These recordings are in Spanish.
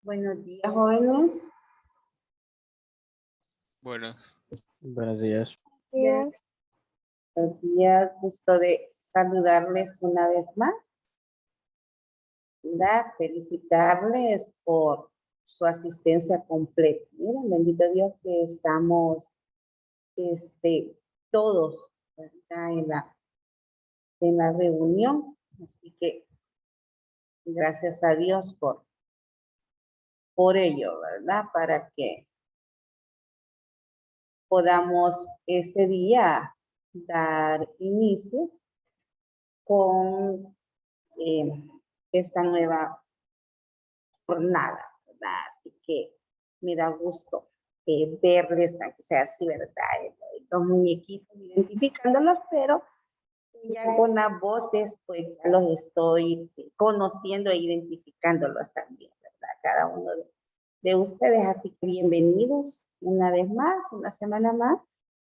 Buenos días, jóvenes. Bueno, Buenos días. Buenos días, gusto de saludarles una vez más. ¿Verdad? Felicitarles por su asistencia completa. Miren, bendito Dios que estamos todos, ¿verdad? en la reunión. Así que gracias a Dios por ello, ¿verdad? Para que podamos este día dar inicio con esta nueva jornada, ¿verdad? Así que me da gusto verles, aunque sea así, ¿verdad? Los muñequitos, identificándolos, pero ya con las voces, pues ya los estoy conociendo e identificándolos también, ¿verdad? Cada uno de ustedes, así que bienvenidos una vez más, una semana más,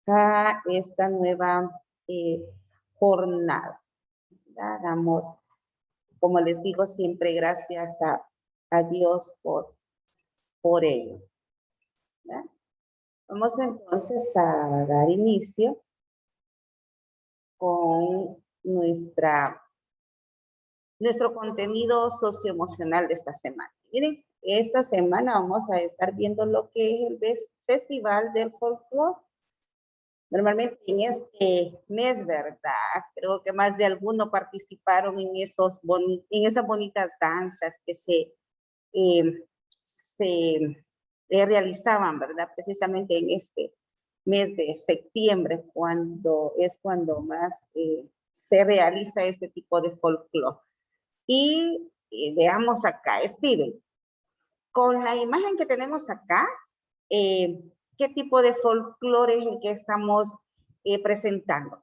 a esta nueva jornada, ¿verdad? Damos, como les digo, siempre gracias a Dios por ello, ¿verdad? Vamos entonces a dar inicio con nuestro contenido socioemocional de esta semana. Miren, esta semana vamos a estar viendo lo que es el Festival del Folclore. Normalmente en este mes, ¿verdad? Creo que más de algunos participaron en esas bonitas danzas que se realizaban, ¿verdad? Precisamente en este mes de septiembre, cuando más se realiza este tipo de folclore. Y veamos acá, Steven, con la imagen que tenemos acá, ¿qué tipo de folclore es el que estamos presentando?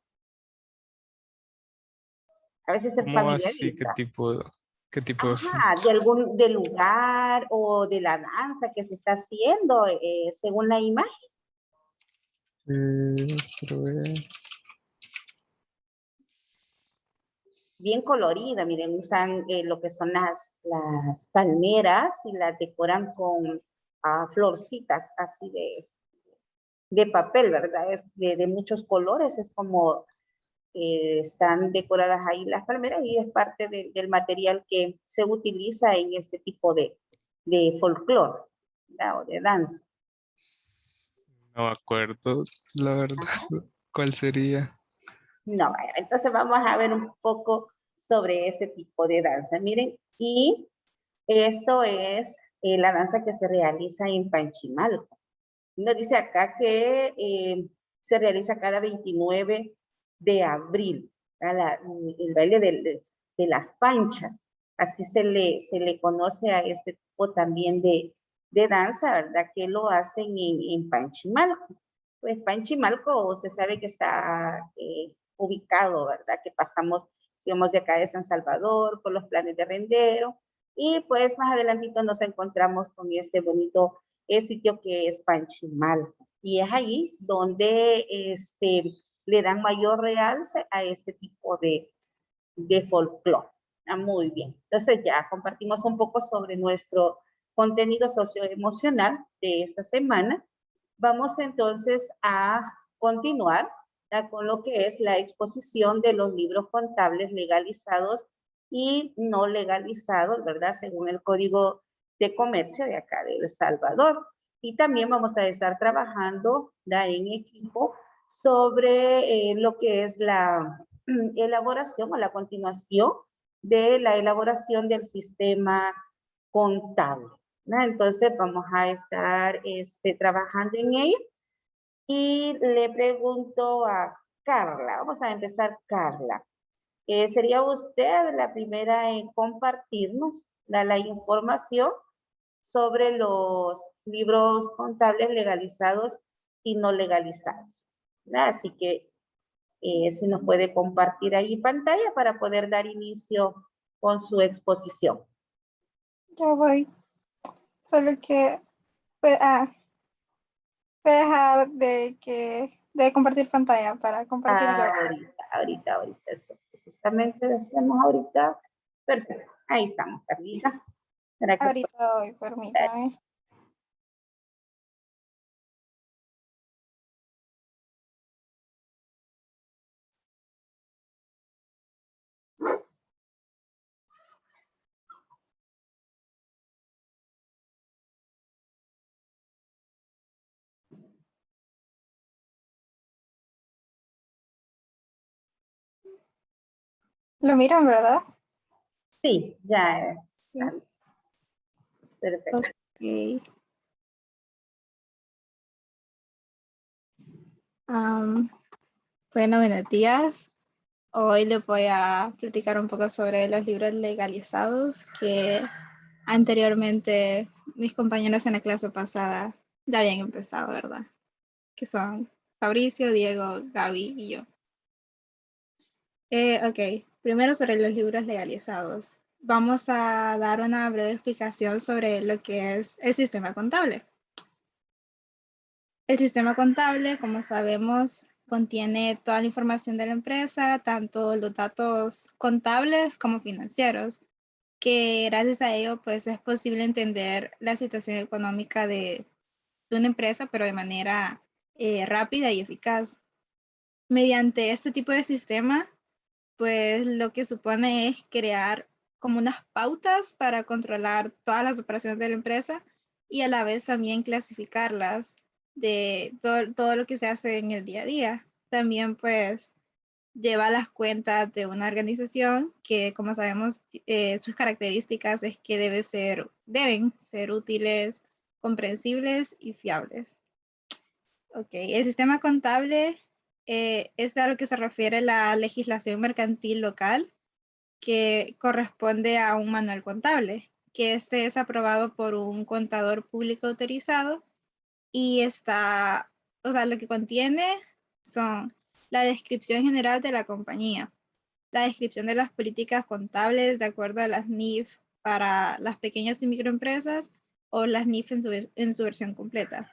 A veces se ¿cómo así? familiariza. ¿Qué tipo de Ajá, del lugar o de la danza que se está haciendo según la imagen. quiero ver. Bien colorida, miren, usan lo que son las palmeras y las decoran con florcitas así de papel, ¿verdad? Es de muchos colores, es como están decoradas ahí las palmeras y es parte del material que se utiliza en este tipo de folclore, ¿verdad? O de danza. No me acuerdo, la verdad. Ajá. ¿Cuál sería? No, entonces vamos a ver un poco sobre ese tipo de danza. Miren, y esto es la danza que se realiza en Panchimalco. Nos dice acá que se realiza cada 29 de abril, el baile de las panchas. Así se le conoce a este tipo también de danza, ¿verdad? Que lo hacen en Panchimalco. Pues Panchimalco, usted sabe que está ubicado, ¿verdad? Que pasamos, si vamos de acá de San Salvador, por los planes de Rendero, y pues más adelantito nos encontramos con este bonito sitio que es Panchimalco. Y es ahí donde le dan mayor realce a este tipo de folclore. Muy bien. Entonces ya compartimos un poco sobre nuestro contenido socioemocional de esta semana. Vamos entonces a continuar con lo que es la exposición de los libros contables legalizados y no legalizados, ¿verdad? Según el Código de Comercio de acá de El Salvador. Y también vamos a estar trabajando en equipo sobre lo que es la elaboración o la continuación de la elaboración del sistema contable, ¿no? Entonces vamos a estar trabajando en ello. Y le pregunto a Carla, vamos a empezar Carla. ¿Sería usted la primera en compartirnos la información sobre los libros contables legalizados y no legalizados? ¿Verdad? Así que si nos puede compartir ahí pantalla para poder dar inicio con su exposición. Ya voy. Solo que voy a dejar de compartir pantalla para compartir yo. Ahorita. Eso precisamente hacemos ahorita. Perfecto. Ahí estamos, Carlita. ¿Será que Ahorita voy, permítame. Lo miran, ¿verdad? Sí, ya es. Sí. Perfecto. Ok. Am, buenos días. Hoy les voy a platicar un poco sobre los libros legalizados que anteriormente mis compañeros en la clase pasada ya habían empezado, ¿verdad? Que son Fabricio, Diego, Gaby y yo. Ok, primero sobre los libros legalizados. Vamos a dar una breve explicación sobre lo que es el sistema contable. El sistema contable, como sabemos, contiene toda la información de la empresa, tanto los datos contables como financieros, que gracias a ello pues es posible entender la situación económica de una empresa, pero de manera rápida y eficaz. Mediante este tipo de sistema, pues lo que supone es crear como unas pautas para controlar todas las operaciones de la empresa y a la vez también clasificarlas de todo lo que se hace en el día a día. También pues lleva las cuentas de una organización que, como sabemos, sus características es que deben ser útiles, comprensibles y fiables. Ok, el sistema contable es a lo que se refiere la legislación mercantil local que corresponde a un manual contable, que este es aprobado por un contador público autorizado y está, o sea, lo que contiene son la descripción general de la compañía, la descripción de las políticas contables de acuerdo a las NIF para las pequeñas y microempresas o las NIF en su versión completa.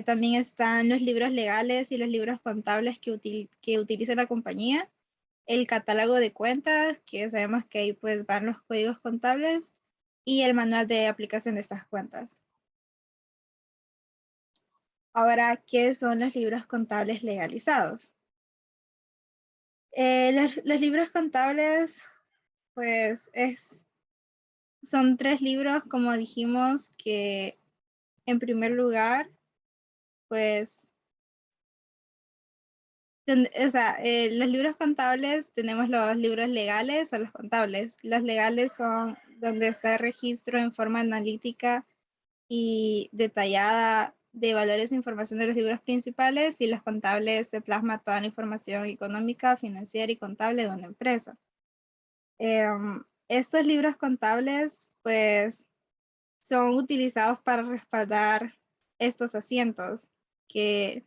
También están los libros legales y los libros contables que utiliza la compañía, el catálogo de cuentas, que sabemos que ahí pues van los códigos contables, y el manual de aplicación de estas cuentas. Ahora, ¿qué son los libros contables legalizados? Los libros contables, pues son 3 libros, como dijimos, que en primer lugar, pues, los libros contables tenemos los libros legales o los contables. Los legales son donde está el registro en forma analítica y detallada de valores e información de los libros principales, y los contables se plasma toda la información económica, financiera y contable de una empresa. Estos libros contables pues son utilizados para respaldar estos asientos que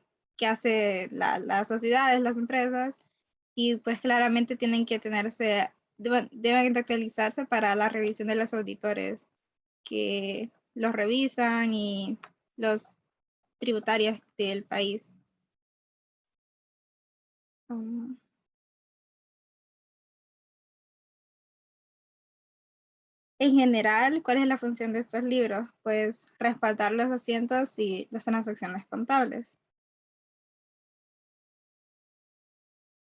hace las sociedades, las empresas, y pues claramente tienen que deben de actualizarse para la revisión de los auditores que los revisan y los tributarios del país. En general, ¿cuál es la función de estos libros? Pues respaldar los asientos y las transacciones contables.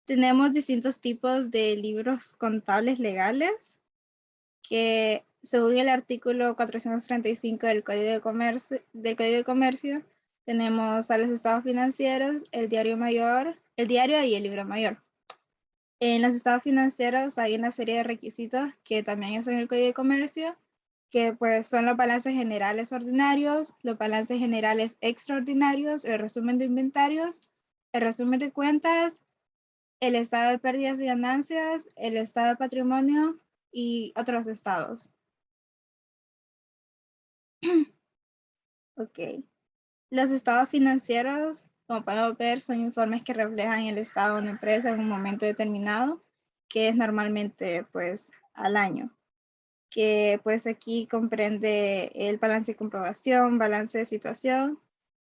Tenemos distintos tipos de libros contables legales que, según el artículo 435 del Código de Comercio, tenemos a los estados financieros, el diario y el libro mayor. En los estados financieros hay una serie de requisitos que también están en el Código de Comercio, que pues son los balances generales ordinarios, los balances generales extraordinarios, el resumen de inventarios, el resumen de cuentas, el estado de pérdidas y ganancias, el estado de patrimonio y otros estados. Ok. Los estados financieros, como podemos ver, son informes que reflejan el estado de una empresa en un momento determinado, que es normalmente pues al año, que pues aquí comprende el balance de comprobación, balance de situación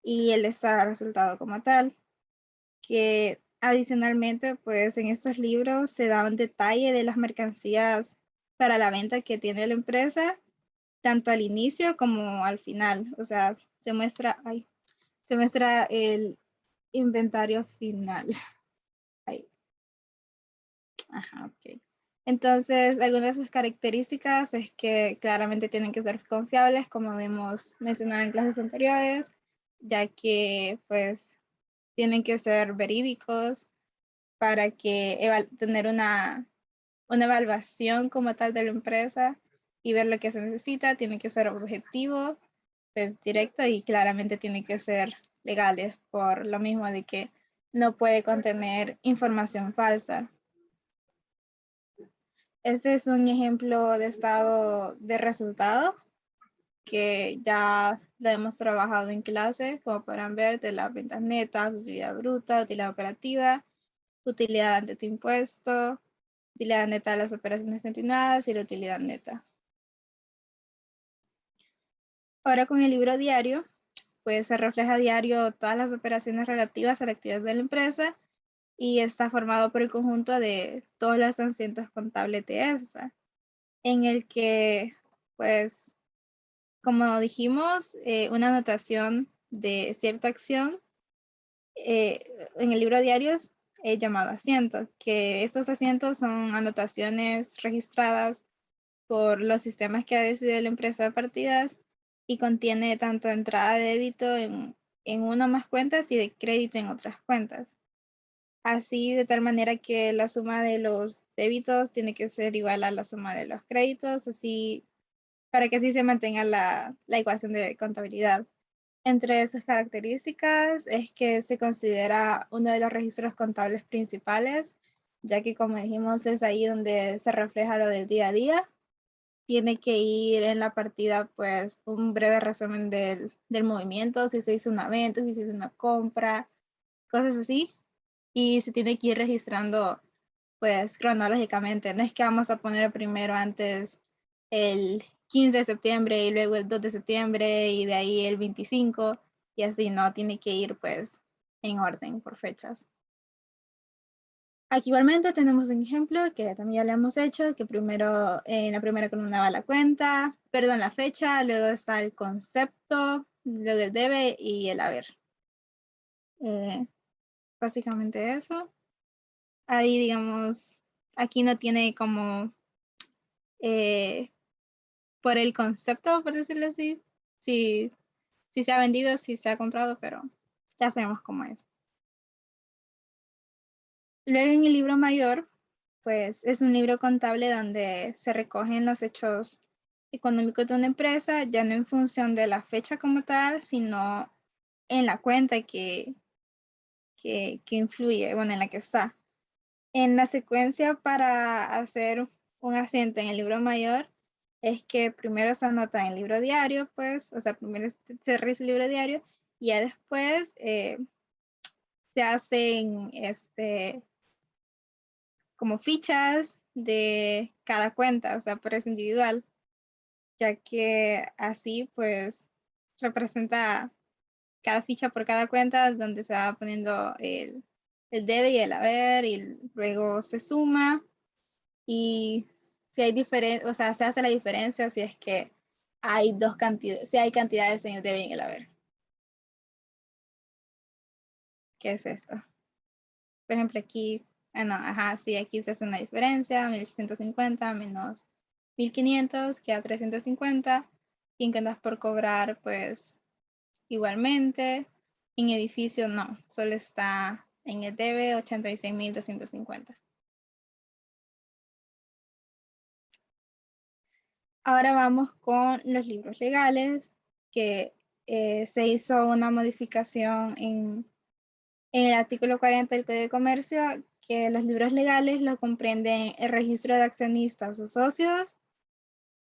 y el estado de resultado como tal, que adicionalmente pues en estos libros se da un detalle de las mercancías para la venta que tiene la empresa tanto al inicio como al final. O sea, se muestra el inventario final. Ahí. Ajá, ok. Entonces, algunas de sus características es que claramente tienen que ser confiables, como hemos mencionado en clases anteriores, ya que pues tienen que ser verídicos para que tener una evaluación como tal de la empresa y ver lo que se necesita. Tiene que ser objetivo, pues directo, y claramente tiene que ser legales, por lo mismo de que no puede contener información falsa. Este es un ejemplo de estado de resultado que ya lo hemos trabajado en clase, como podrán ver, de las ventas netas, utilidad bruta, utilidad operativa, utilidad ante tu impuesto, utilidad neta de las operaciones continuadas y la utilidad neta. Ahora con el libro diario, pues se refleja a diario todas las operaciones relativas a la actividad de la empresa y está formado por el conjunto de todos los asientos contables de esa, en el que, pues, como dijimos, una anotación de cierta acción en el libro diario es llamado asiento, que estos asientos son anotaciones registradas por los sistemas que ha decidido la empresa de partidas y contiene tanto entrada de débito en una o más cuentas y de crédito en otras cuentas. Así, de tal manera que la suma de los débitos tiene que ser igual a la suma de los créditos, así para que así se mantenga la ecuación de contabilidad. Entre sus características es que se considera uno de los registros contables principales, ya que como dijimos es ahí donde se refleja lo del día a día. Tiene que ir en la partida pues un breve resumen del movimiento, si se hizo una venta, si se hizo una compra, cosas así. Y se tiene que ir registrando pues cronológicamente. No es que vamos a poner primero antes el 15 de septiembre y luego el 2 de septiembre y de ahí el 25 y así, no, tiene que ir pues en orden por fechas. Aquí igualmente tenemos un ejemplo que también ya le hemos hecho, que primero en la primera columna va la cuenta, perdón, la fecha, luego está el concepto, luego el debe y el haber. Básicamente eso. Ahí digamos, aquí no tiene como por el concepto, por decirlo así, si se ha vendido, si se ha comprado, pero ya sabemos cómo es. Luego en el libro mayor, pues es un libro contable donde se recogen los hechos económicos de una empresa, ya no en función de la fecha como tal, sino en la cuenta que influye, bueno, en la que está. En la secuencia para hacer un asiento en el libro mayor es que primero se anota en el libro diario, pues, o sea, primero se revisa el libro diario y ya después se hacen como fichas de cada cuenta, o sea, por eso individual, ya que así pues representa cada ficha por cada cuenta donde se va poniendo el debe y el haber y luego se suma y si hay diferencia, o sea, se hace la diferencia si es que hay dos cantidades, si hay cantidades en el debe y en el haber. ¿Qué es esto? Por ejemplo, aquí, bueno, ajá, sí, aquí se hace una diferencia, 1850 menos 1500 queda 350, y en cuentas por cobrar, pues igualmente, en edificio no, solo está en el debe 86.250. Ahora vamos con los libros legales, que se hizo una modificación en el artículo 40 del Código de Comercio, que los libros legales lo comprenden el registro de accionistas o socios,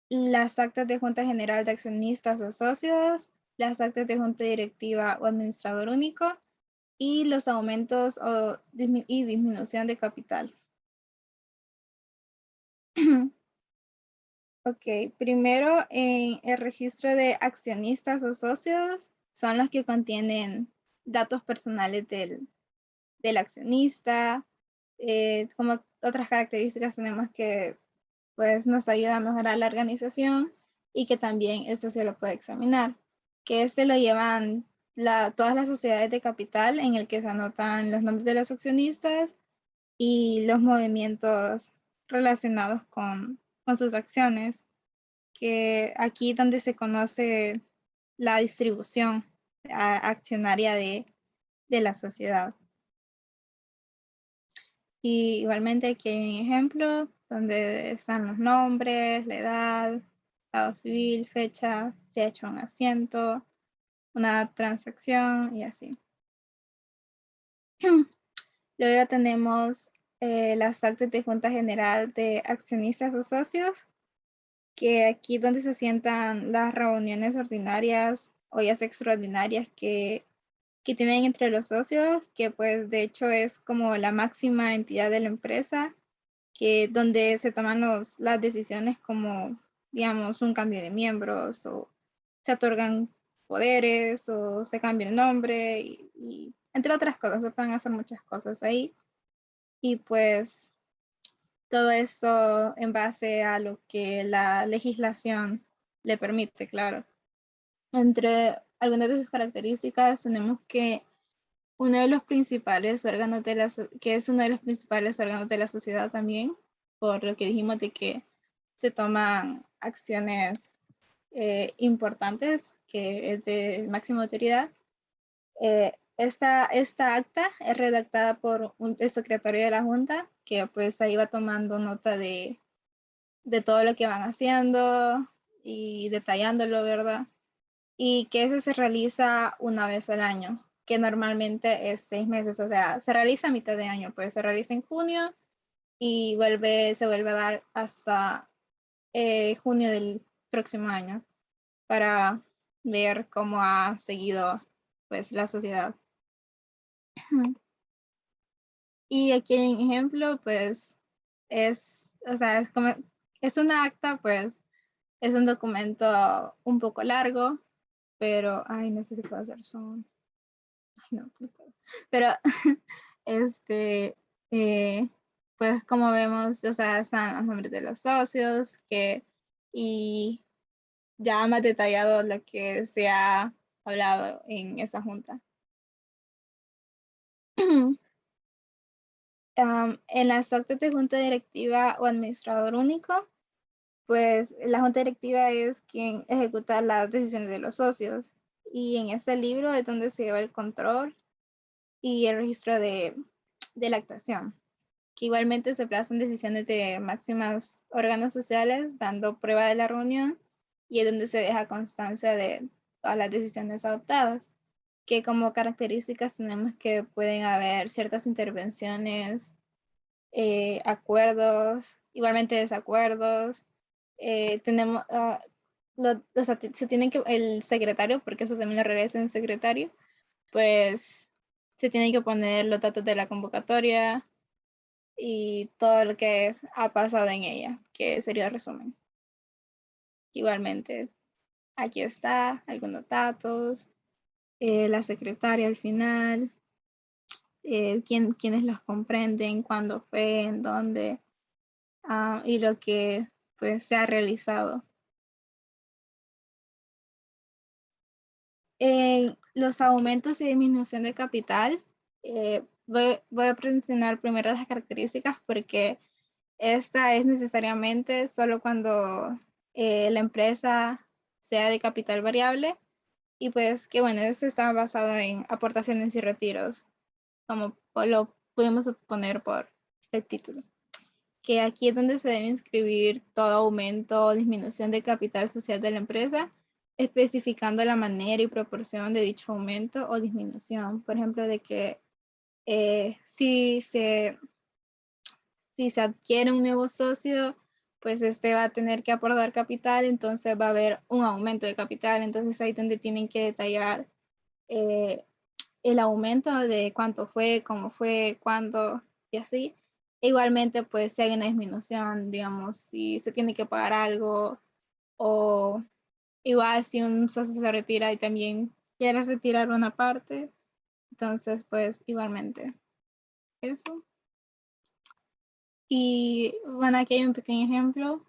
las actas de Junta General de Accionistas o Socios, las actas de Junta Directiva o Administrador Único y los aumentos y disminución de capital. Ok, primero en el registro de accionistas o socios son los que contienen datos personales del accionista, como otras características tenemos que pues nos ayuda a mejorar la organización y que también el socio lo puede examinar, que este lo llevan todas las sociedades de capital en el que se anotan los nombres de los accionistas y los movimientos relacionados con sus acciones, que aquí donde se conoce la distribución accionaria de la sociedad. Y igualmente aquí hay un ejemplo donde están los nombres, la edad, estado civil, fecha, si ha hecho un asiento, una transacción y así. Luego tenemos las actas de Junta General de Accionistas o Socios, que aquí donde se sientan las reuniones ordinarias o ya extraordinarias que tienen entre los socios, que pues de hecho es como la máxima entidad de la empresa, que donde se toman las decisiones como, digamos, un cambio de miembros o se otorgan poderes o se cambia el nombre y entre otras cosas, se pueden hacer muchas cosas ahí. Y pues todo esto en base a lo que la legislación le permite, claro. Entre algunas de sus características tenemos que uno de los principales órganos que es uno de los principales órganos de la sociedad también, por lo que dijimos de que se toman acciones importantes, que es de máxima autoridad. Esta acta es redactada por el secretario de la Junta, que pues ahí va tomando nota de todo lo que van haciendo y detallándolo, ¿verdad? Y que ese se realiza una vez al año, que normalmente es 6 meses, o sea, se realiza a mitad de año, pues se realiza en junio y se vuelve a dar hasta junio del próximo año para ver cómo ha seguido pues la sociedad. Y aquí hay un ejemplo, pues o sea, es una acta, pues es un documento un poco largo, pero, ay, no sé si puedo hacer zoom. Ay, no puedo. Pero, eh, pues como vemos, o sea, están los nombres de los socios, y ya más detallado lo que se ha hablado en esa junta. En las actas de junta directiva o administrador único, pues la junta directiva es quien ejecuta las decisiones de los socios. Y en este libro es donde se lleva el control y el registro de la actuación, que igualmente se plazan decisiones de máximas órganos sociales, dando prueba de la reunión, y es donde se deja constancia de todas las decisiones adoptadas, que como características tenemos que pueden haber ciertas intervenciones, acuerdos, igualmente desacuerdos, tenemos, o sea, se tienen que, el secretario, porque eso también lo regresa en secretario, pues se tienen que poner los datos de la convocatoria y todo lo que ha pasado en ella, que sería el resumen. Igualmente, aquí está algunos datos, la secretaria al final, quiénes los comprenden, cuándo fue, en dónde, y lo que pues se ha realizado. Los aumentos y disminución de capital, voy a mencionar primero las características porque esta es necesariamente solo cuando la empresa sea de capital variable, y pues que bueno, eso está basado en aportaciones y retiros, como lo podemos suponer por el título. Que aquí es donde se debe inscribir todo aumento o disminución de capital social de la empresa, especificando la manera y proporción de dicho aumento o disminución. Por ejemplo, de que si se adquiere un nuevo socio, pues este va a tener que aportar capital, entonces va a haber un aumento de capital. Entonces ahí es donde tienen que detallar el aumento de cuánto fue, cómo fue, cuándo y así. Igualmente, pues si hay una disminución, digamos, si se tiene que pagar algo, o igual si un socio se retira y también quiere retirar una parte, entonces pues igualmente eso. Y bueno, aquí hay un pequeño ejemplo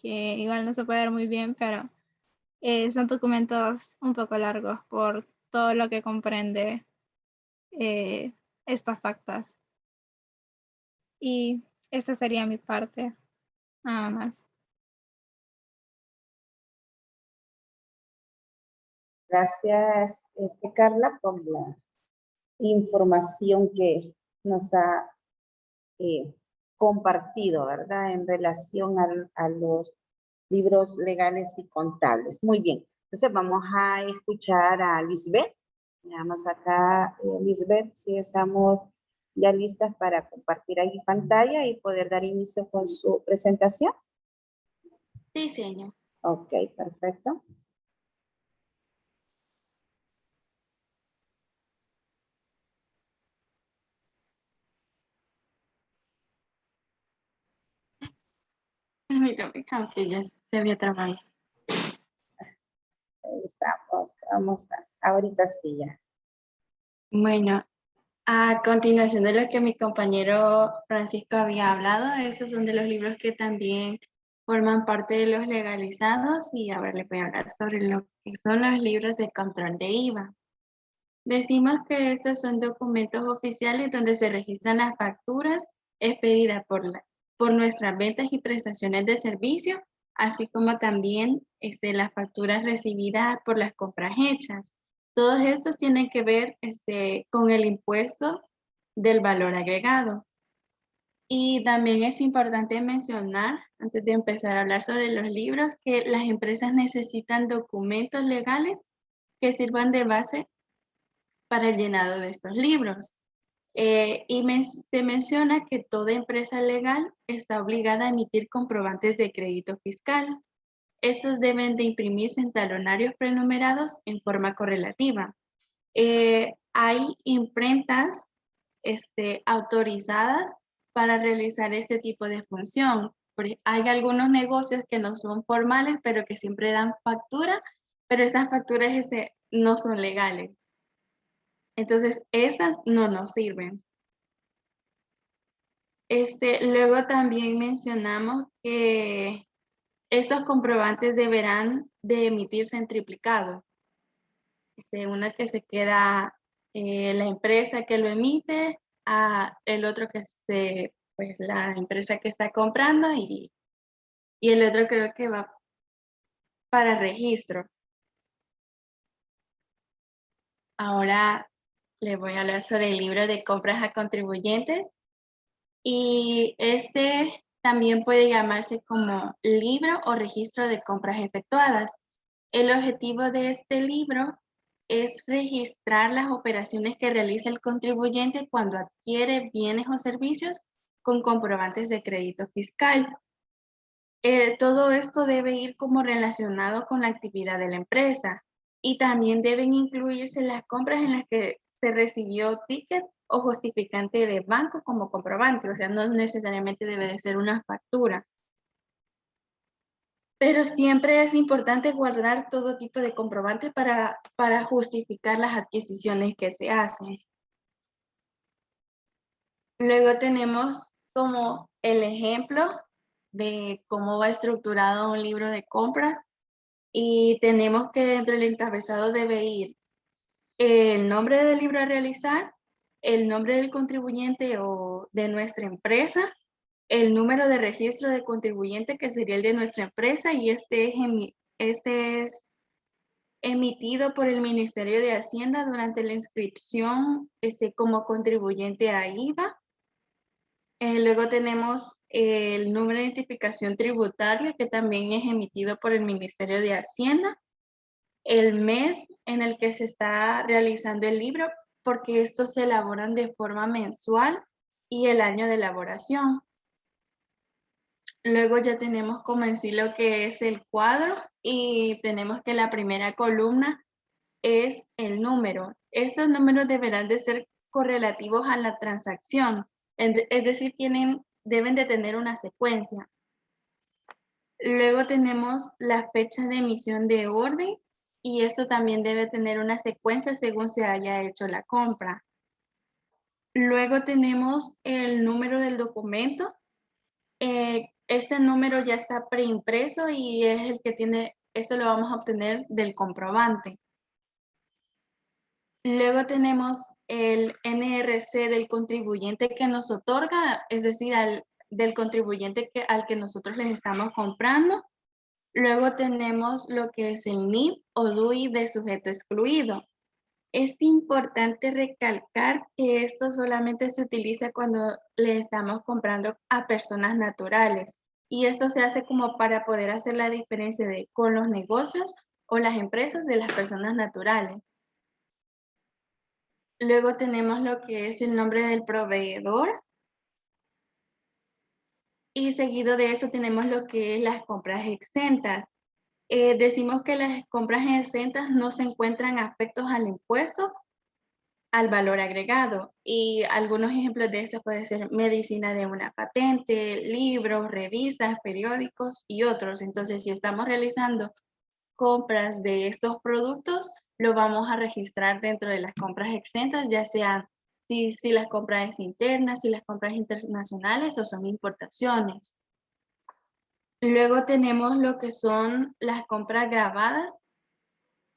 que igual no se puede ver muy bien, pero son documentos un poco largos por todo lo que comprende estas actas. Y esta sería mi parte, nada más. Gracias, Carla, por la información que nos ha compartido, ¿verdad? En relación a los libros legales y contables. Muy bien. Entonces vamos a escuchar a Lisbeth. Veamos acá, Lisbeth, si estamos ya listas para compartir ahí pantalla y poder dar inicio con su presentación. Sí, señor. Ok, perfecto. Permítame, aunque ya se había trabado. Ahí estamos, vamos ahorita sí ya. Bueno, a continuación de lo que mi compañero Francisco había hablado, esos son de los libros que también forman parte de los legalizados y ahora les voy a hablar sobre lo que son los libros de control de IVA. Decimos que estos son documentos oficiales donde se registran las facturas expedidas por nuestras ventas y prestaciones de servicio, así como también las facturas recibidas por las compras hechas. Todos estos tienen que ver con el impuesto del valor agregado. Y también es importante mencionar, antes de empezar a hablar sobre los libros, que las empresas necesitan documentos legales que sirvan de base para el llenado de estos libros. Se menciona que toda empresa legal está obligada a emitir comprobantes de crédito fiscal. Estos deben de imprimirse en talonarios prenumerados en forma correlativa. Hay imprentas autorizadas para realizar este tipo de función. Hay algunos negocios que no son formales, pero que siempre dan factura, pero estas facturas no son legales. Entonces, esas no nos sirven. Luego también mencionamos que estos comprobantes deberán de emitirse en triplicado. Una que se queda la empresa que lo emite, a el otro que pues la empresa que está comprando y el otro creo que va para registro. Ahora les voy a hablar sobre el libro de compras a contribuyentes. Y también puede llamarse como libro o registro de compras efectuadas. El objetivo de este libro es registrar las operaciones que realiza el contribuyente cuando adquiere bienes o servicios con comprobantes de crédito fiscal. Todo esto debe ir como relacionado con la actividad de la empresa y también deben incluirse las compras en las que se recibió ticket o justificante de banco como comprobante, o sea, no necesariamente debe de ser una factura. Pero siempre es importante guardar todo tipo de comprobante para justificar las adquisiciones que se hacen. Luego tenemos como el ejemplo de cómo va estructurado un libro de compras y tenemos que dentro del encabezado debe ir el nombre del libro a realizar, el nombre del contribuyente o de nuestra empresa, el número de registro de contribuyente que sería el de nuestra empresa y este es emitido por el Ministerio de Hacienda durante la inscripción como contribuyente a IVA. Luego tenemos el número de identificación tributaria que también es emitido por el Ministerio de Hacienda, el mes en el que se está realizando el libro, porque estos se elaboran de forma mensual, y el año de elaboración. Luego ya tenemos como en sí lo que es el cuadro y tenemos que la primera columna es el número. Estos números deberán de ser correlativos a la transacción, es decir, deben de tener una secuencia. Luego tenemos la fecha de emisión de orden y esto también debe tener una secuencia según se haya hecho la compra. Luego tenemos el número del documento. este número ya está preimpreso y es el que tiene, esto lo vamos a obtener del comprobante. Luego tenemos el NRC del contribuyente que nos otorga, es decir, del contribuyente al que nosotros les estamos comprando. Luego tenemos lo que es el NIP o DUI de sujeto excluido. Es importante recalcar que esto solamente se utiliza cuando le estamos comprando a personas naturales. Y esto se hace como para poder hacer la diferencia con los negocios o las empresas de las personas naturales. Luego tenemos lo que es el nombre del proveedor. Y seguido de eso tenemos lo que es las compras exentas. Decimos que las compras exentas no se encuentran afectos al impuesto, al valor agregado. Y algunos ejemplos de eso puede ser medicina de una patente, libros, revistas, periódicos y otros. Entonces, si estamos realizando compras de estos productos, lo vamos a registrar dentro de las compras exentas, ya sean si las compras es internas, si las compras internacionales o son importaciones. Luego tenemos lo que son las compras grabadas.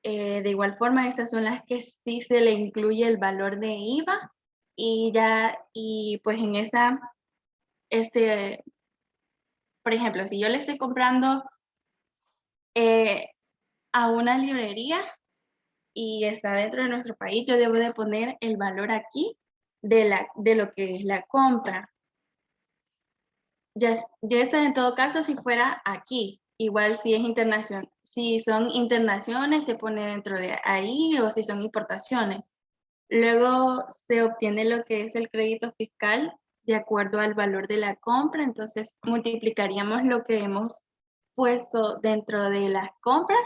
De igual forma, estas son las que sí se le incluye el valor de IVA y pues en esta, por ejemplo, si yo le estoy comprando a una librería y está dentro de nuestro país, yo debo de poner el valor aquí de lo que es la compra. Ya está en todo caso si fuera aquí. Igual si es internacional, si son internaciones se pone dentro de ahí o si son importaciones. Luego se obtiene lo que es el crédito fiscal de acuerdo al valor de la compra. Entonces multiplicaríamos lo que hemos puesto dentro de las compras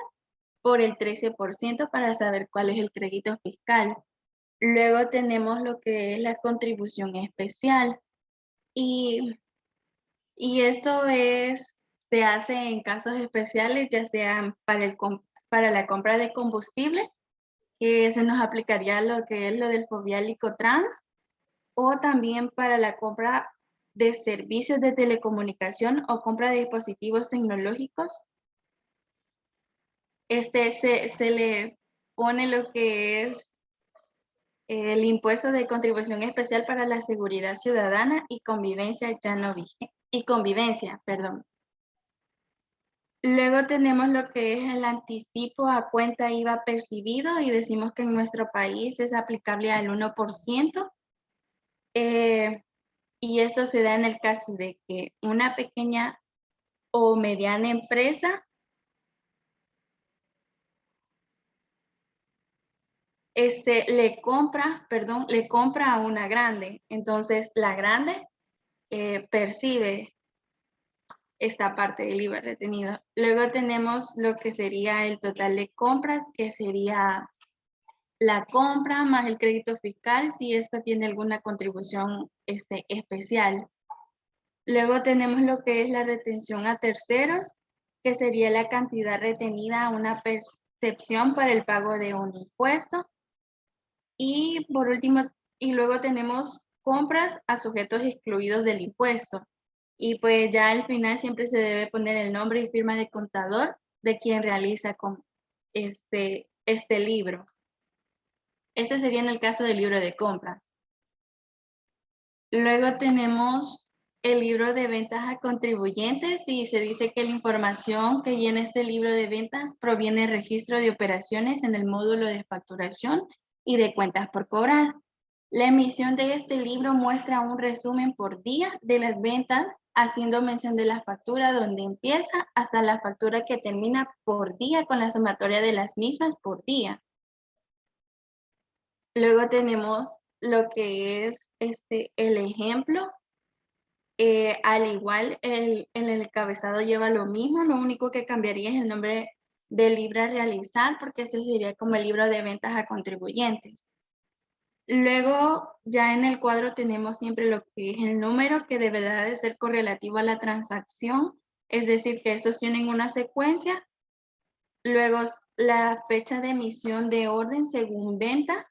por el 13% para saber cuál es el crédito fiscal. Luego tenemos lo que es la contribución especial. Y esto se hace en casos especiales, ya sean para la compra de combustible, que se nos aplicaría lo que es lo del Fovial Icotrans, o también para la compra de servicios de telecomunicación o compra de dispositivos tecnológicos. Se le pone lo que es el impuesto de contribución especial para la seguridad ciudadana y convivencia ya no vigente, y convivencia, perdón. Luego tenemos lo que es el anticipo a cuenta IVA percibido y decimos que en nuestro país es aplicable al 1%. Y eso se da en el caso de que una pequeña o mediana empresa le compra a una grande. Entonces la grande percibe esta parte del IVA retenido. Luego tenemos lo que sería el total de compras, que sería la compra más el crédito fiscal, si esta tiene alguna contribución especial. Luego tenemos lo que es la retención a terceros, que sería la cantidad retenida a una percepción para el pago de un impuesto. Y por último, y luego tenemos compras a sujetos excluidos del impuesto. Y pues ya al final siempre se debe poner el nombre y firma de contador de quien realiza este libro. Este sería en el caso del libro de compras. Luego tenemos el libro de ventas a contribuyentes y se dice que la información que llena este libro de ventas proviene del registro de operaciones en el módulo de facturación y de cuentas por cobrar. La emisión de este libro muestra un resumen por día de las ventas, haciendo mención de la factura donde empieza hasta la factura que termina por día con la sumatoria de las mismas por día. Luego tenemos lo que es el ejemplo. Al igual, en el encabezado lleva lo mismo, lo único que cambiaría es el nombre del libro a realizar, porque ese sería como el libro de ventas a contribuyentes. Luego, ya en el cuadro tenemos siempre lo que es el número, que deberá de ser correlativo a la transacción, es decir, que esos tienen una secuencia. Luego, la fecha de emisión de orden según venta.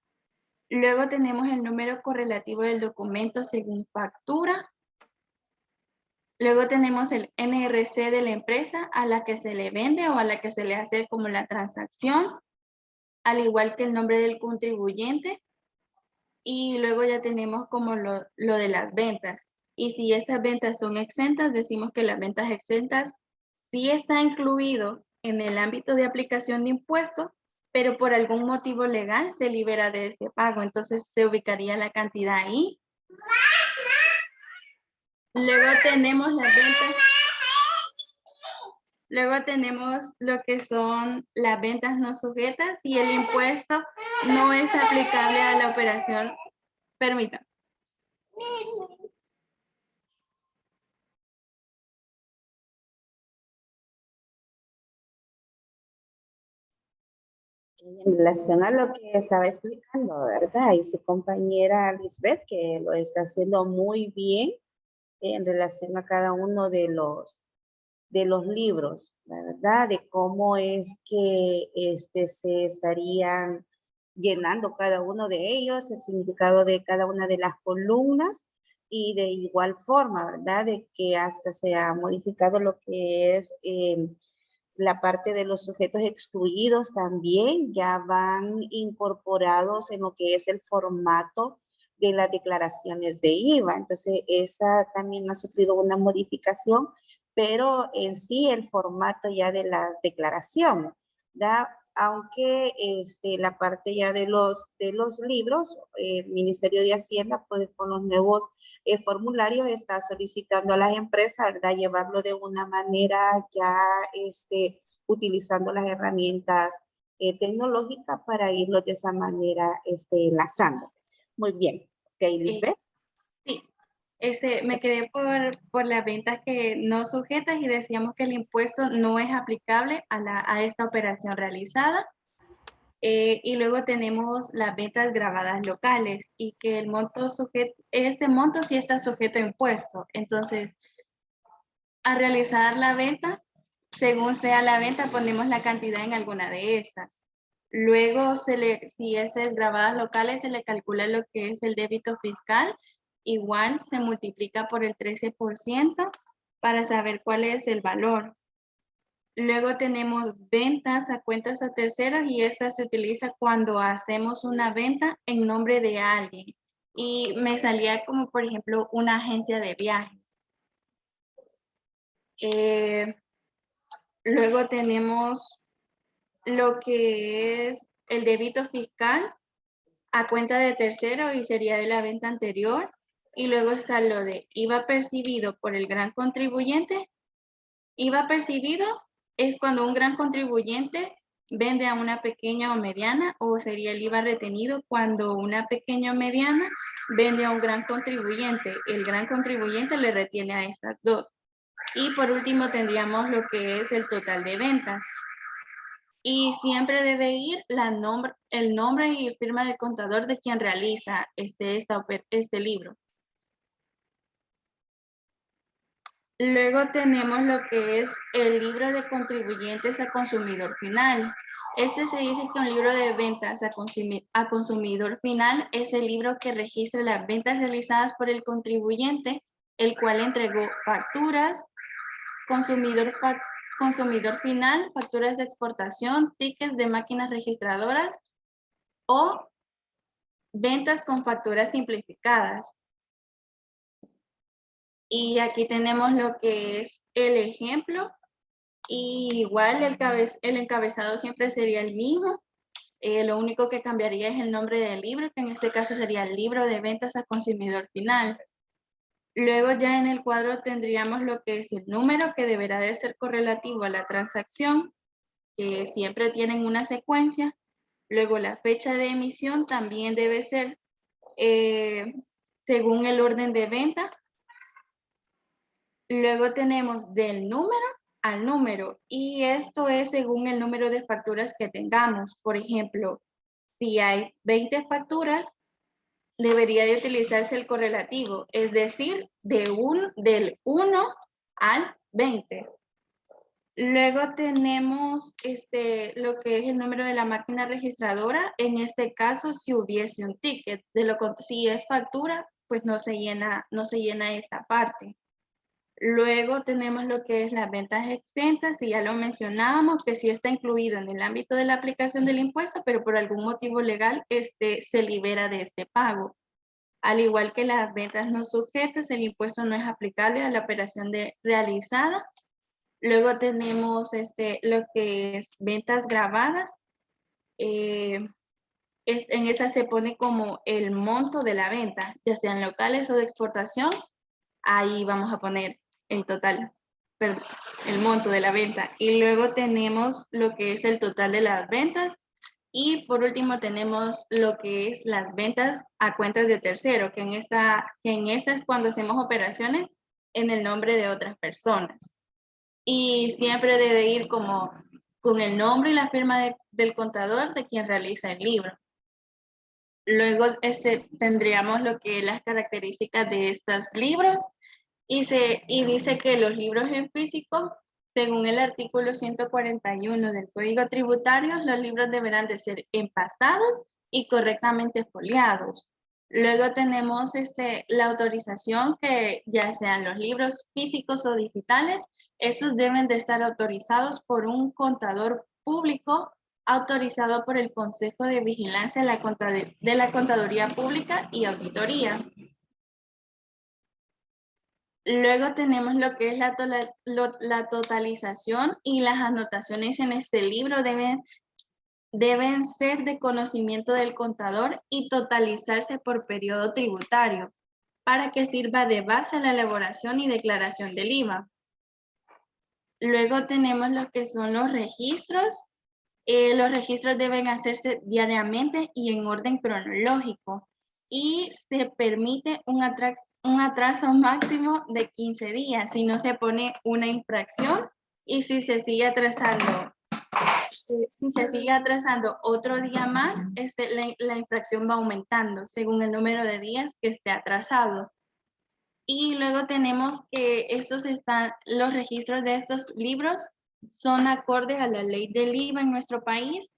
Luego tenemos el número correlativo del documento según factura. Luego tenemos el NRC de la empresa a la que se le vende o a la que se le hace como la transacción, al igual que el nombre del contribuyente. Y luego ya tenemos como lo de las ventas. Y si estas ventas son exentas, decimos que las ventas exentas sí está incluido en el ámbito de aplicación de impuestos, pero por algún motivo legal se libera de este pago. Entonces se ubicaría la cantidad ahí. Luego tenemos las ventas. Luego tenemos lo que son las ventas no sujetas y el impuesto no es aplicable a la operación. Permítame. En relación a lo que estaba explicando, ¿verdad? Y su compañera Lisbeth, que lo está haciendo muy bien en relación a cada uno de los libros, ¿verdad? De cómo es que se estarían llenando cada uno de ellos, el significado de cada una de las columnas y de igual forma, ¿verdad? De que hasta se ha modificado lo que es la parte de los sujetos excluidos también, ya van incorporados en lo que es el formato de las declaraciones de IVA. Entonces, esa también ha sufrido una modificación, pero en sí el formato ya de las declaraciones, ¿verdad? Aunque la parte ya de los libros, el Ministerio de Hacienda, pues con los nuevos formularios está solicitando a las empresas, ¿verdad? Llevarlo de una manera ya utilizando las herramientas tecnológicas para irlo de esa manera enlazando. Muy bien. Ok, Lisbeth. Sí, me quedé por las ventas que no sujetas y decíamos que el impuesto no es aplicable a esta operación realizada. Y luego tenemos las ventas grabadas locales y que el monto sujeto, este monto sí está sujeto a impuesto. Entonces, a realizar la venta, según sea la venta, ponemos la cantidad en alguna de estas. Luego, si ese es grabadas locales, se le calcula lo que es el débito fiscal. Igual se multiplica por el 13% para saber cuál es el valor. Luego tenemos ventas a cuentas a terceros y esta se utiliza cuando hacemos una venta en nombre de alguien. Y me salía como, por ejemplo, una agencia de viajes. Luego tenemos lo que es el débito fiscal a cuenta de tercero y sería de la venta anterior. Y luego está lo de IVA percibido por el gran contribuyente. IVA percibido es cuando un gran contribuyente vende a una pequeña o mediana, o sería el IVA retenido cuando una pequeña o mediana vende a un gran contribuyente. El gran contribuyente le retiene a estas dos. Y por último tendríamos lo que es el total de ventas. Y siempre debe ir el nombre y firma del contador de quien realiza este libro. Luego tenemos lo que es el libro de contribuyentes a consumidor final. Este se dice que un libro de ventas a consumidor final es el libro que registra las ventas realizadas por el contribuyente, el cual entregó facturas, consumidor final, facturas de exportación, tickets de máquinas registradoras o ventas con facturas simplificadas. Y aquí tenemos lo que es el ejemplo. Y igual el encabezado siempre sería el mismo. Lo único que cambiaría es el nombre del libro, que en este caso sería el libro de ventas a consumidor final. Luego ya en el cuadro tendríamos lo que es el número, que deberá de ser correlativo a la transacción, que siempre tienen una secuencia. Luego la fecha de emisión también debe ser según el orden de venta. Luego tenemos del número al número y esto es según el número de facturas que tengamos. Por ejemplo, si hay 20 facturas, debería de utilizarse el correlativo, es decir, del 1 al 20. Luego tenemos lo que es el número de la máquina registradora. En este caso, si hubiese un ticket, si es factura, pues no se llena esta parte. Luego tenemos lo que es las ventas exentas, y ya lo mencionábamos, que sí está incluido en el ámbito de la aplicación del impuesto, pero por algún motivo legal se libera de este pago. Al igual que las ventas no sujetas, el impuesto no es aplicable a la operación realizada. Luego tenemos lo que es ventas grabadas. En esa se pone como el monto de la venta, ya sean locales o de exportación. Ahí vamos a poner el total, perdón, el monto de la venta. Y luego tenemos lo que es el total de las ventas. Y por último tenemos lo que es las ventas a cuentas de tercero, que en esta es cuando hacemos operaciones en el nombre de otras personas. Y siempre debe ir como con el nombre y la firma del contador de quien realiza el libro. Luego tendríamos lo que es las características de estos libros, y dice que los libros en físico, según el artículo 141 del Código Tributario, los libros deberán de ser empastados y correctamente foliados. Luego tenemos la autorización, que ya sean los libros físicos o digitales, estos deben de estar autorizados por un contador público autorizado por el Consejo de Vigilancia de la Contaduría Pública y Auditoría. Luego tenemos lo que es la totalización, y las anotaciones en este libro deben ser de conocimiento del contador y totalizarse por periodo tributario para que sirva de base a la elaboración y declaración del IVA. Luego tenemos lo que son los registros. Los registros deben hacerse diariamente y en orden cronológico, y se permite un atraso máximo de 15 días si no se pone una infracción, y si se sigue atrasando otro día más, la infracción va aumentando según el número de días que esté atrasado. Y luego tenemos que los registros de estos libros son acordes a la ley del IVA en nuestro país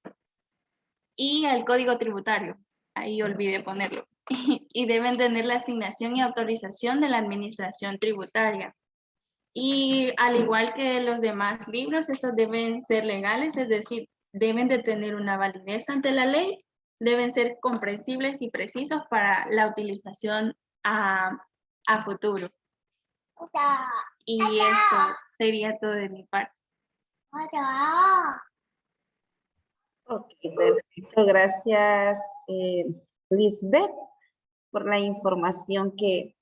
y al Código Tributario. Ahí olvidé ponerlo. Y deben tener la asignación y autorización de la Administración Tributaria. Y al igual que los demás libros, estos deben ser legales, es decir, deben de tener una validez ante la ley, deben ser comprensibles y precisos para la utilización a futuro. Y esto sería todo de mi parte. Ok, perfecto. Gracias, Lisbeth, por la información que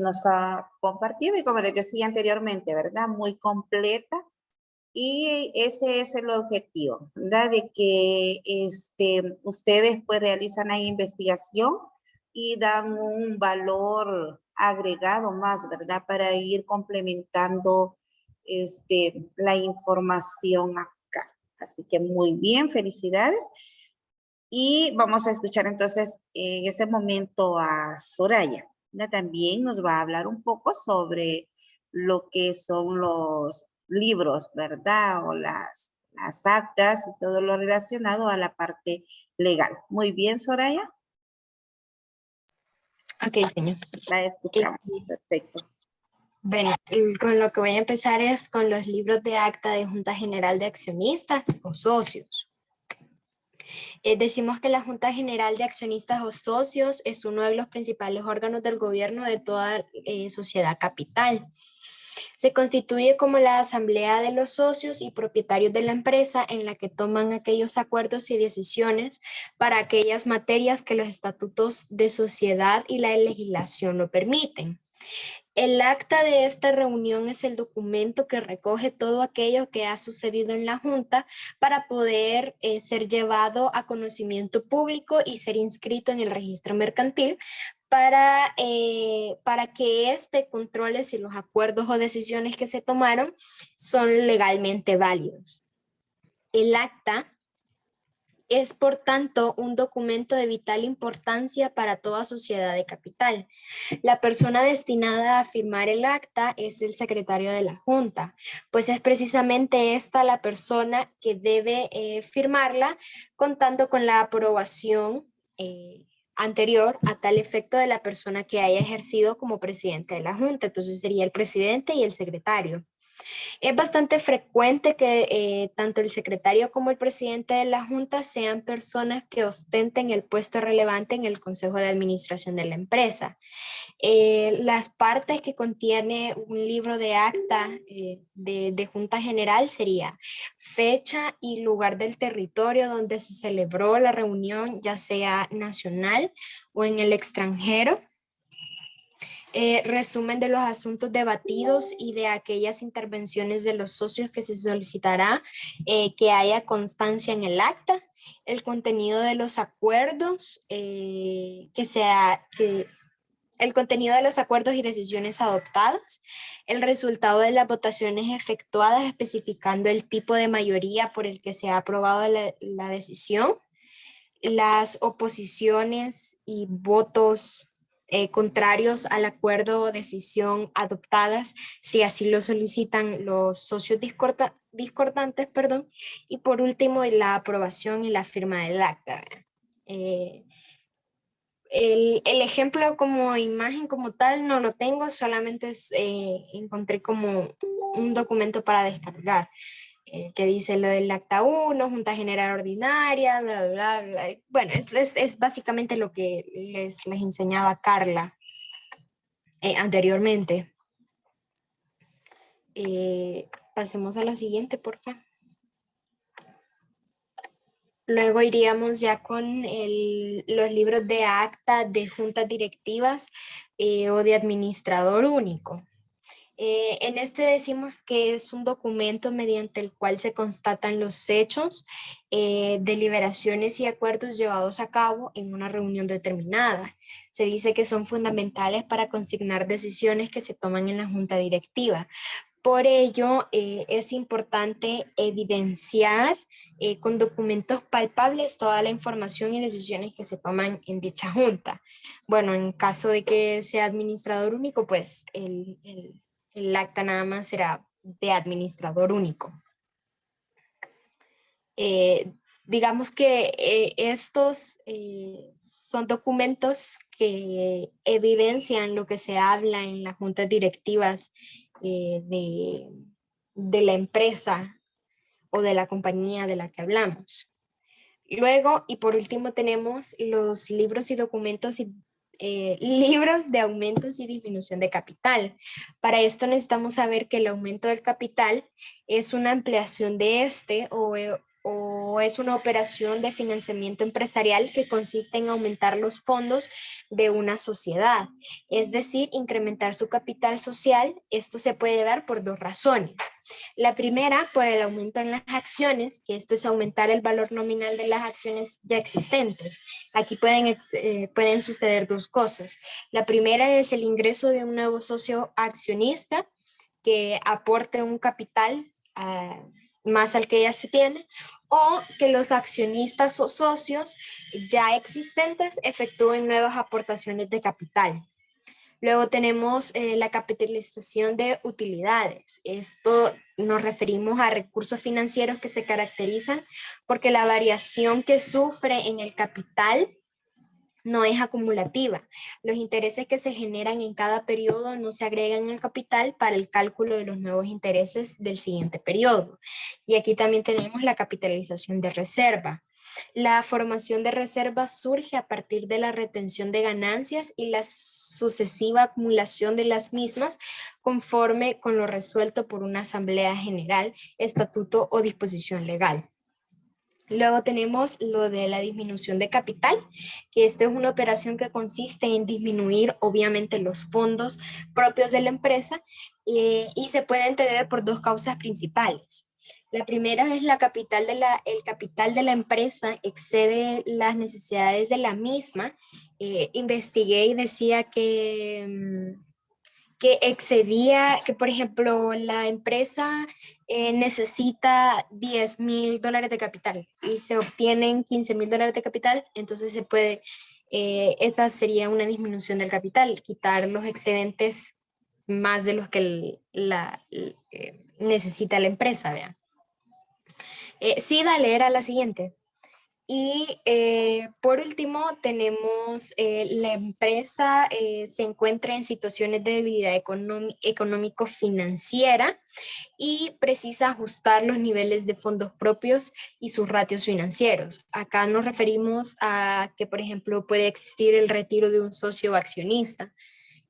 nos ha compartido, y como les decía anteriormente, ¿verdad? Muy completa, y ese es el objetivo, ¿verdad? De que ustedes pues realizan la investigación y dan un valor agregado más, ¿verdad? Para ir complementando la información acá. Así que muy bien, felicidades. Y vamos a escuchar entonces en este momento a Soraya. Ella también nos va a hablar un poco sobre lo que son los libros, ¿verdad? O las actas y todo lo relacionado a la parte legal. Muy bien, Soraya. Ok, señor. La escuchamos. Perfecto. Bueno, con lo que voy a empezar es con los libros de acta de Junta General de Accionistas o Socios. Decimos que la Junta General de Accionistas o Socios es uno de los principales órganos del gobierno de toda sociedad capital. Se constituye como la asamblea de los socios y propietarios de la empresa, en la que toman aquellos acuerdos y decisiones para aquellas materias que los estatutos de sociedad y la legislación lo permiten. El acta de esta reunión es el documento que recoge todo aquello que ha sucedido en la Junta para poder ser llevado a conocimiento público y ser inscrito en el registro mercantil para que controle si los acuerdos o decisiones que se tomaron son legalmente válidos. El acta es, por tanto, un documento de vital importancia para toda sociedad de capital. La persona destinada a firmar el acta es el secretario de la Junta, pues es precisamente esta la persona que debe firmarla, contando con la aprobación anterior a tal efecto de la persona que haya ejercido como presidente de la Junta. Entonces sería el presidente y el secretario. Es bastante frecuente que tanto el secretario como el presidente de la Junta sean personas que ostenten el puesto relevante en el Consejo de Administración de la empresa. Las partes que contiene un libro de acta de Junta General sería fecha y lugar del territorio donde se celebró la reunión, ya sea nacional o en el extranjero. Resumen de los asuntos debatidos y de aquellas intervenciones de los socios que se solicitará que haya constancia en el acta, el contenido de los acuerdos, el contenido de los acuerdos y decisiones adoptadas, el resultado de las votaciones efectuadas especificando el tipo de mayoría por el que se ha aprobado la decisión, las oposiciones y votos contrarios al acuerdo o decisión adoptadas, si así lo solicitan los socios discordantes, y por último, la aprobación y la firma del acta. El ejemplo como imagen como tal no lo tengo, solamente encontré como un documento para descargar. Que dice lo del acta 1, Junta General Ordinaria, bla, bla, bla. Bueno, es básicamente lo que les enseñaba Carla anteriormente. Pasemos a la siguiente, por favor. Luego iríamos ya con los libros de acta de juntas directivas o de administrador único. En este decimos que es un documento mediante el cual se constatan los hechos, deliberaciones y acuerdos llevados a cabo en una reunión determinada. Se dice que son fundamentales para consignar decisiones que se toman en la junta directiva. Por ello, es importante evidenciar con documentos palpables toda la información y decisiones que se toman en dicha junta. Bueno, en caso de que sea administrador único, pues el acta nada más será de administrador único. Digamos que estos son documentos que evidencian lo que se habla en las juntas directivas de la empresa o de la compañía de la que hablamos. Luego, y por último, tenemos los libros y documentos y libros de aumentos y disminución de capital. Para esto necesitamos saber que el aumento del capital es una ampliación de o es una operación de financiamiento empresarial que consiste en aumentar los fondos de una sociedad, es decir, incrementar su capital social. Esto se puede dar por dos razones. La primera, por el aumento en las acciones, que esto es aumentar el valor nominal de las acciones ya existentes. Aquí pueden suceder dos cosas. La primera es el ingreso de un nuevo socio accionista que aporte un capital más al que ya se tiene, o que los accionistas o socios ya existentes efectúen nuevas aportaciones de capital. Luego tenemos la capitalización de utilidades. Esto nos referimos a recursos financieros que se caracterizan porque la variación que sufre en el capital no es acumulativa. Los intereses que se generan en cada periodo no se agregan al capital para el cálculo de los nuevos intereses del siguiente periodo. Y aquí también tenemos la capitalización de reserva. La formación de reservas surge a partir de la retención de ganancias y la sucesiva acumulación de las mismas conforme con lo resuelto por una asamblea general, estatuto o disposición legal. Luego tenemos lo de la disminución de capital, que esto es una operación que consiste en disminuir obviamente los fondos propios de la empresa y se pueden tener por dos causas principales. La primera es el capital de la empresa excede las necesidades de la misma. Investigué y decía que excedía, que por ejemplo la empresa necesita $10,000 de capital y se obtienen $15,000 de capital, entonces se puede, esa sería una disminución del capital, quitar los excedentes más de los que necesita la empresa, vean. Sí, dale, era la siguiente. Y por último tenemos la empresa se encuentra en situaciones de debilidad económico-financiera y precisa ajustar los niveles de fondos propios y sus ratios financieros. Acá nos referimos a que, por ejemplo, puede existir el retiro de un socio accionista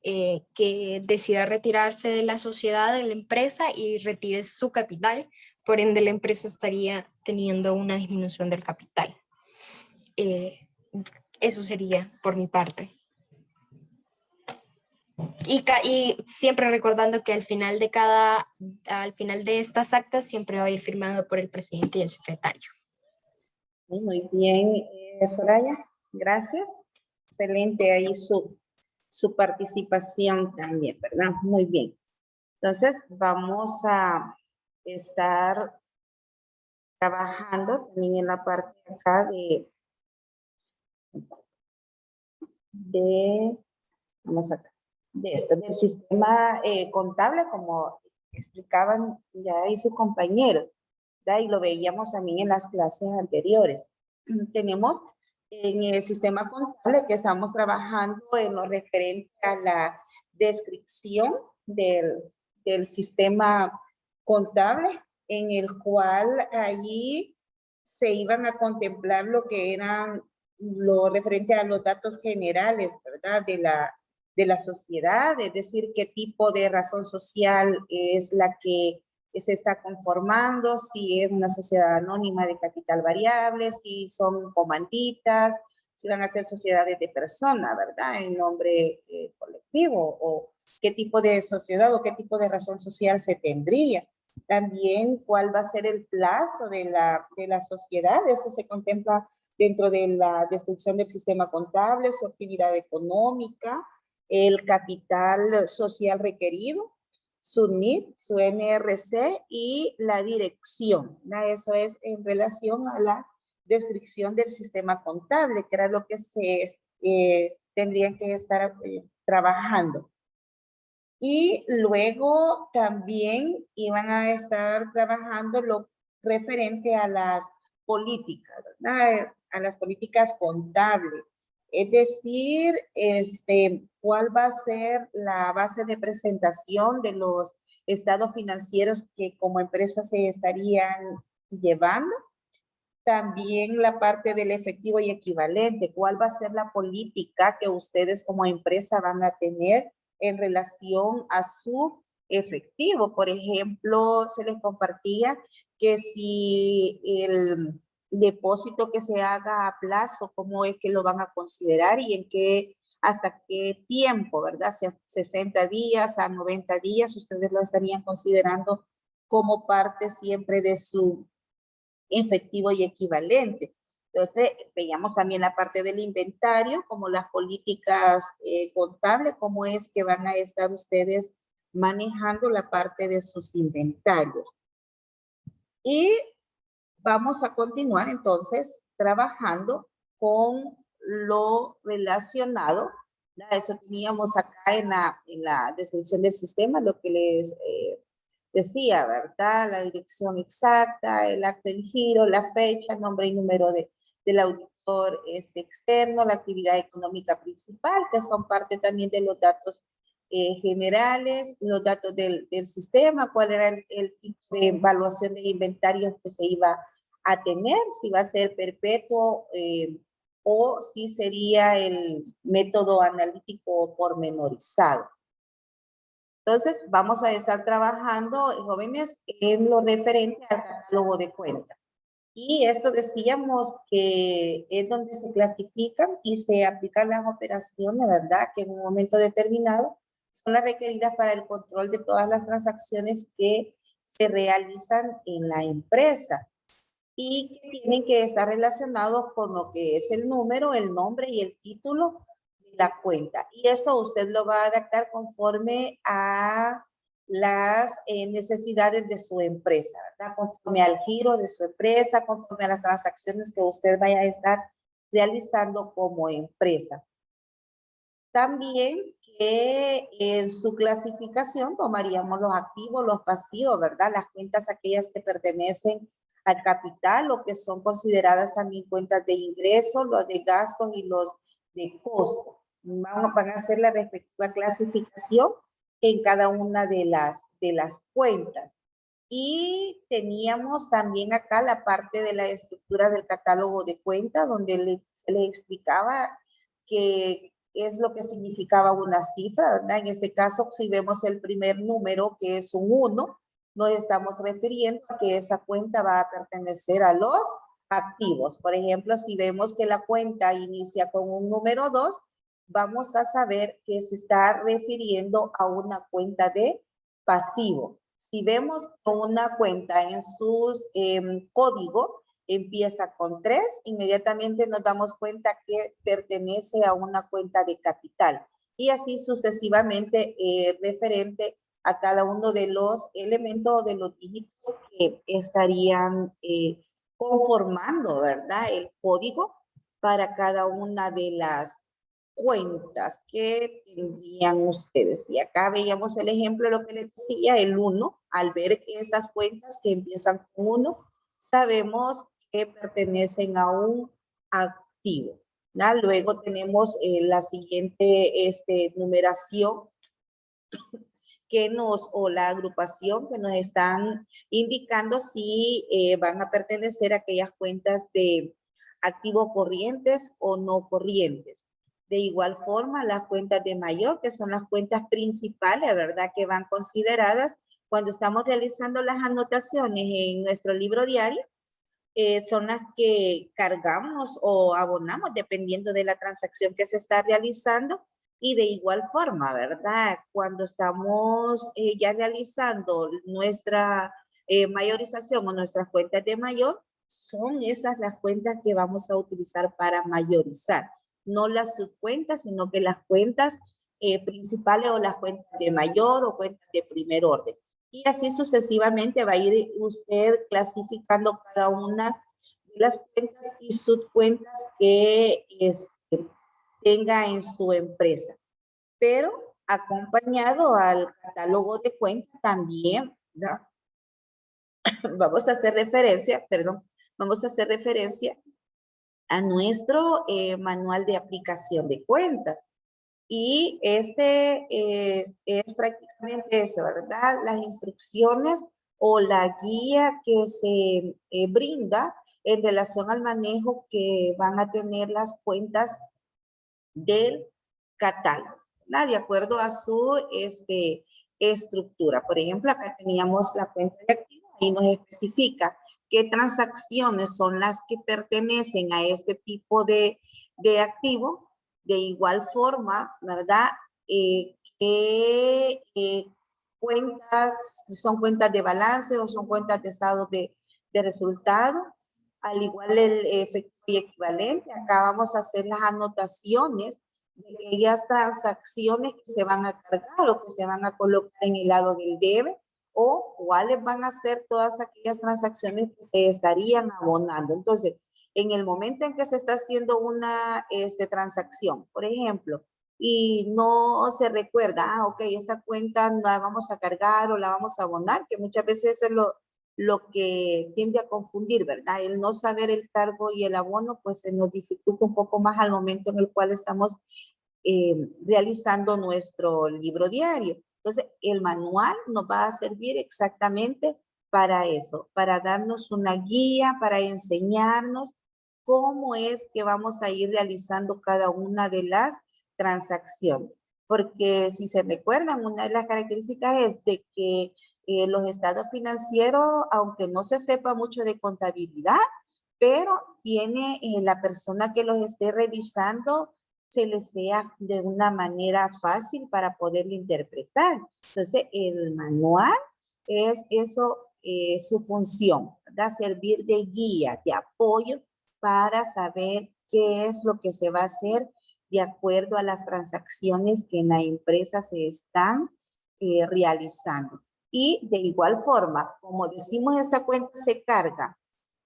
que decida retirarse de la sociedad, de la empresa y retire su capital. Por ende, la empresa estaría teniendo una disminución del capital. Eso sería por mi parte. Y siempre recordando que al final de estas actas siempre va a ir firmado por el presidente y el secretario. Muy bien, Soraya, gracias. Excelente ahí su participación también, ¿verdad? Muy bien. Entonces, vamos a estar trabajando también en la parte de acá vamos acá, de esto, del sistema contable, como explicaban ya ahí sus compañeros, ¿verdad? Y lo veíamos también en las clases anteriores. Tenemos en el sistema contable que estamos trabajando en lo referente a la descripción del sistema contable, en el cual allí se iban a contemplar lo que eran lo referente a los datos generales, ¿verdad? De la sociedad, es decir, qué tipo de razón social es la que se está conformando, si es una sociedad anónima de capital variable, si son comanditas, si van a ser sociedades de personas, ¿verdad? En nombre colectivo, o qué tipo de sociedad o qué tipo de razón social se tendría. También cuál va a ser el plazo de la sociedad, eso se contempla dentro de la descripción del sistema contable, su actividad económica, el capital social requerido, su NIT, su NRC y la dirección. Eso es en relación a la descripción del sistema contable, que era lo que tendrían que estar trabajando. Y luego también iban a estar trabajando lo referente a las políticas, ¿verdad? A las políticas contables. Es decir, cuál va a ser la base de presentación de los estados financieros que como empresa se estarían llevando. También la parte del efectivo y equivalente, cuál va a ser la política que ustedes como empresa van a tener en relación a su efectivo. Por ejemplo, se les compartía que si el depósito que se haga a plazo, cómo es que lo van a considerar y en qué, hasta qué tiempo, ¿verdad? Si a 60 días, a 90 días, ustedes lo estarían considerando como parte siempre de su efectivo y equivalente. Entonces, veíamos también la parte del inventario, como las políticas contables, cómo es que van a estar ustedes manejando la parte de sus inventarios. Y vamos a continuar entonces trabajando con lo relacionado. Eso teníamos acá en la descripción del sistema, lo que les decía, ¿verdad? La dirección exacta, el acto en giro, la fecha, nombre y número del auditor externo, la actividad económica principal, que son parte también de los datos generales, los datos del sistema, cuál era el tipo de evaluación de inventarios que se iba a tener, si va a ser perpetuo o si sería el método analítico pormenorizado. Entonces, vamos a estar trabajando, jóvenes, en lo referente al catálogo de cuentas. Y esto decíamos que es donde se clasifican y se aplican las operaciones, ¿verdad? Que en un momento determinado son las requeridas para el control de todas las transacciones que se realizan en la empresa y que tienen que estar relacionados con lo que es el número, el nombre y el título de la cuenta. Y esto usted lo va a adaptar conforme a las necesidades de su empresa, ¿verdad? Conforme al giro de su empresa, conforme a las transacciones que usted vaya a estar realizando como empresa. También que en su clasificación tomaríamos los activos, los pasivos, ¿verdad? Las cuentas aquellas que pertenecen al capital, lo que son consideradas también cuentas de ingresos, los de gastos y los de costo. Van a hacer la respectiva clasificación en cada una de las cuentas. Y teníamos también acá la parte de la estructura del catálogo de cuentas, donde se le explicaba qué es lo que significaba una cifra, ¿verdad? En este caso, si vemos el primer número, que es un 1, nos estamos refiriendo a que esa cuenta va a pertenecer a los activos. Por ejemplo, si vemos que la cuenta inicia con un número 2, vamos a saber que se está refiriendo a una cuenta de pasivo. Si vemos una cuenta en su código, empieza con 3, inmediatamente nos damos cuenta que pertenece a una cuenta de capital. Y así sucesivamente referente a cada uno de los elementos o de los dígitos que estarían conformando, ¿verdad? El código para cada una de las cuentas que tendrían ustedes. Y acá veíamos el ejemplo de lo que les decía, el 1. Al ver que esas cuentas que empiezan con 1, sabemos que pertenecen a un activo, ¿no? Luego tenemos la siguiente numeración o la agrupación que nos están indicando si van a pertenecer a aquellas cuentas de activos corrientes o no corrientes. De igual forma, las cuentas de mayor, que son las cuentas principales, ¿verdad? Que van consideradas cuando estamos realizando las anotaciones en nuestro libro diario, son las que cargamos o abonamos dependiendo de la transacción que se está realizando. Y de igual forma, ¿verdad? Cuando estamos ya realizando nuestra mayorización o nuestras cuentas de mayor, son esas las cuentas que vamos a utilizar para mayorizar. No las subcuentas, sino que las cuentas principales o las cuentas de mayor o cuentas de primer orden. Y así sucesivamente va a ir usted clasificando cada una de las cuentas y subcuentas que tenga en su empresa. Pero acompañado al catálogo de cuentas también, ¿no? Vamos a hacer referencia a nuestro manual de aplicación de cuentas. Y es prácticamente eso, ¿verdad? Las instrucciones o la guía que se brinda en relación al manejo que van a tener las cuentas del catálogo, ¿verdad? De acuerdo a su estructura. Por ejemplo, acá teníamos la cuenta de activos y nos especifica qué transacciones son las que pertenecen a este tipo de activo. De igual forma, ¿verdad? ¿Qué cuentas, son cuentas de balance o son cuentas de estado de resultado? Al igual el efectivo y equivalente, acá vamos a hacer las anotaciones de aquellas transacciones que se van a cargar o que se van a colocar en el lado del debe, o cuáles van a ser todas aquellas transacciones que se estarían abonando. Entonces, en el momento en que se está haciendo una transacción, por ejemplo, y no se recuerda, ok, esta cuenta la vamos a cargar o la vamos a abonar, que muchas veces eso es lo que tiende a confundir, ¿verdad? El no saber el cargo y el abono, pues se nos dificulta un poco más al momento en el cual estamos realizando nuestro libro diario. Entonces, el manual nos va a servir exactamente para eso, para darnos una guía, para enseñarnos cómo es que vamos a ir realizando cada una de las transacciones. Porque si se recuerdan, una de las características es de que los estados financieros, aunque no se sepa mucho de contabilidad, pero tiene la persona que los esté revisando, se les sea de una manera fácil para poderlo interpretar. Entonces, el manual es eso, su función, ¿verdad? Servir de guía, de apoyo para saber qué es lo que se va a hacer de acuerdo a las transacciones que en la empresa se están realizando. Y de igual forma, como decimos, esta cuenta se carga,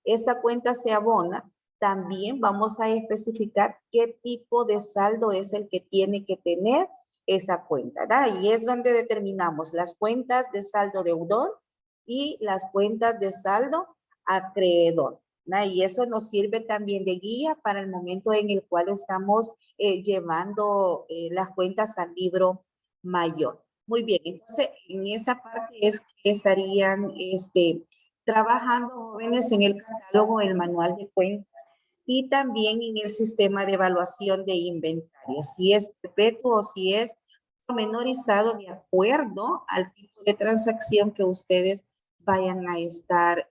esta cuenta se abona, también vamos a especificar qué tipo de saldo es el que tiene que tener esa cuenta, ¿verdad? Y es donde determinamos las cuentas de saldo deudor y las cuentas de saldo acreedor, ¿no? Y eso nos sirve también de guía para el momento en el cual estamos llevando las cuentas al libro mayor. Muy bien, entonces en esa parte es que estarían trabajando jóvenes en el catálogo, el manual de cuentas y también en el sistema de evaluación de inventario, si es perpetuo o si es pormenorizado de acuerdo al tipo de transacción que ustedes vayan a estar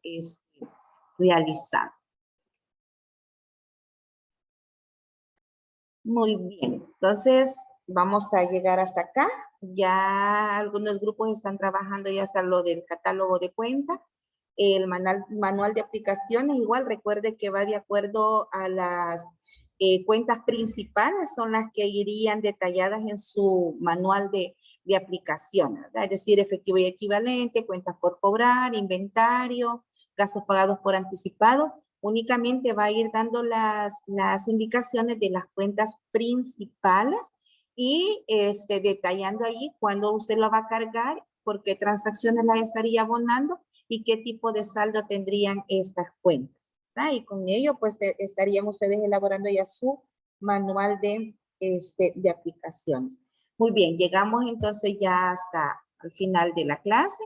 realizando. Muy bien, entonces vamos a llegar hasta acá. Ya algunos grupos están trabajando ya hasta lo del catálogo de cuenta. El manual de aplicaciones, igual recuerde que va de acuerdo a las cuentas principales, son las que irían detalladas en su manual de aplicación, ¿verdad? Es decir, efectivo y equivalente, cuentas por cobrar, inventario, gastos pagados por anticipados. Únicamente va a ir dando las indicaciones de las cuentas principales y detallando ahí cuándo usted lo va a cargar, por qué transacciones las estaría abonando y qué tipo de saldo tendrían estas cuentas. ¿Verdad? Y con ello, pues, estarían ustedes elaborando ya su manual de aplicaciones. Muy bien, llegamos entonces ya hasta el final de la clase.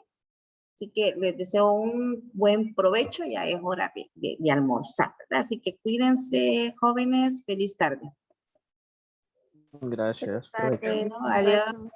Así que les deseo un buen provecho, ya es hora de almorzar, ¿verdad? Así que cuídense, jóvenes, feliz tarde. Gracias. Bueno, adiós.